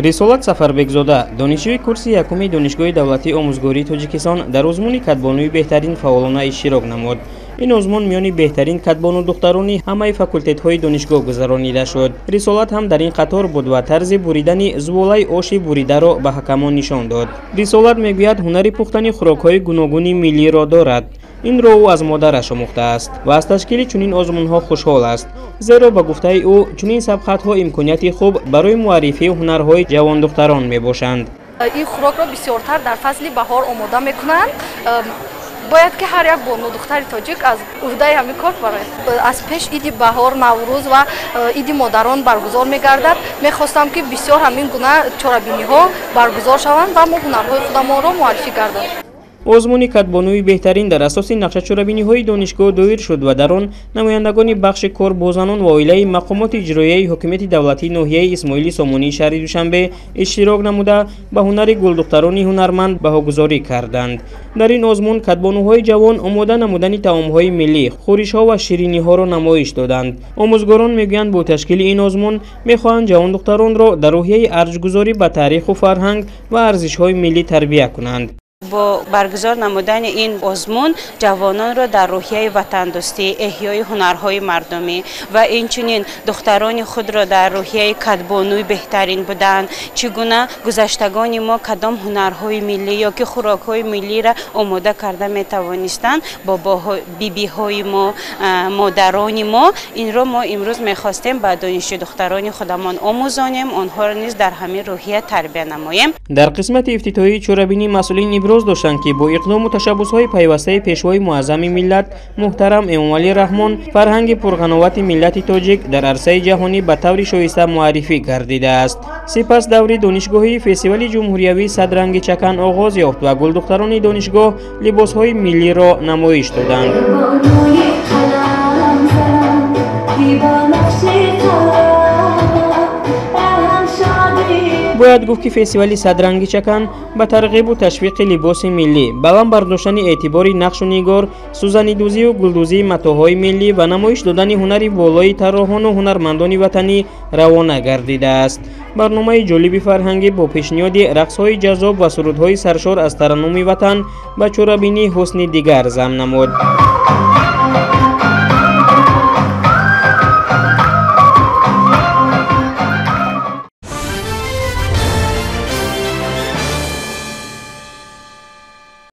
رسالت سفربگزاده دانشجوی کورس یکم دانشگاه دولتی آموزگاری تاجیکستان در آزمون کدبانوی بهترین فعالانه اشتراک نمود. این آزمون میان بهترین کدبانو دخترانی همه فاکولتت‌های دانشگاه گذرانیده شد. رسالت هم در این قطار بود و طرز بریدن زباله آش بریده را به حکمان نشان داد. رسالت میگوید هنر پختن خوراک‌های گوناگون ملی را دارد. این را او از مادرش آموخته است و از تشکیل چنین آزمون‌ها خوشحال است، زیرا به گفته او چنین سبقت‌ها امکانیت خوب برای معرفی هنرهای جوان دختران میباشند. این خوراک را بسیارتر در فصل بهار آماده میکنند. باید که هر یک بانو دختر تاجیک از عهده همین کار برای از پیش عید بهار، نوروز و عید مادران برگزار میگردد. میخواستم که بسیار همین گونه چرابینی‌ها برگزار شوند و ما هنرهای خودمان را معرفی کردیم. آزمون کدبانوی بهترین در اساس نقشه چرابینی‌های دانشگاه دایر شد و در آن نمایندگان بخش کاربازان و عائله مقامات اجرایی حکومت دولتی ناحیه اسماعیلی سامانی شهر دوشنبه اشتراک نموده به هنر گلدخترانی هنرمند بهاگذاری کردند. در این آزمون کدبانوهای جوان آماده نمودن طعام‌های ملی، خورش‌ها و شیرینی‌ها را نمایش دادند. آموزگاران میگویند با تشکیل این آزمون می‌خواهند جوان دختران را در راهیه ارزش‌گذاری به تاریخ و فرهنگ و ارزش‌های ملی تربیت کنند. با برگزار نمودن این آزمون جوانان را در روحیه وطن دوستی، احیای هنرهای مردمی و اینچنین دختران خود را در روحیه کدبانوی بهترین بودن، چگونه گذشتگان ما کدام هنرهای ملی یا که خوراکهای ملی را آماده کرده می توانستند با بیبی‌های ما، مادران ما. این را ما امروز می‌خواستیم با دانشجو دختران خودمان آموزانیم، آنها را نیز در همین روحیه تربیت نماییم. در قسمت افتتاحی چرابینی مسئولین ابراز داشتند که با اقدام و تشبس‌های پیوسته پیشوای معظم ملت محترم امامعلی رحمان فرهنگ پرقناوت ملت تاجیک در عرصه جهانی به طور شایسته معرفی گردیده است. سپس دوره دانشگاهی فستیوال جمهوریوی صدرنگ چکن آغاز یافت و گلدختران دانشگاه لباس‌های ملی را نمایش دادند. باید گفت که فستیوال صدرنگ چکن به ترغیب و تشویق لباس ملی، بلند برداشتن اعتبار نقش و نگار، سوزنی‌دوزی و گلدوزی متاح‌های ملی و نمایش دادن هنری والای طراحان و هنرمندان وطنی روانه گردیده است. برنامه جالب فرهنگی با پیشنهاد رقص‌های جذاب و سرودهای سرشار از ترنم وطن به چرابینی حسن دیگر ضم نمود.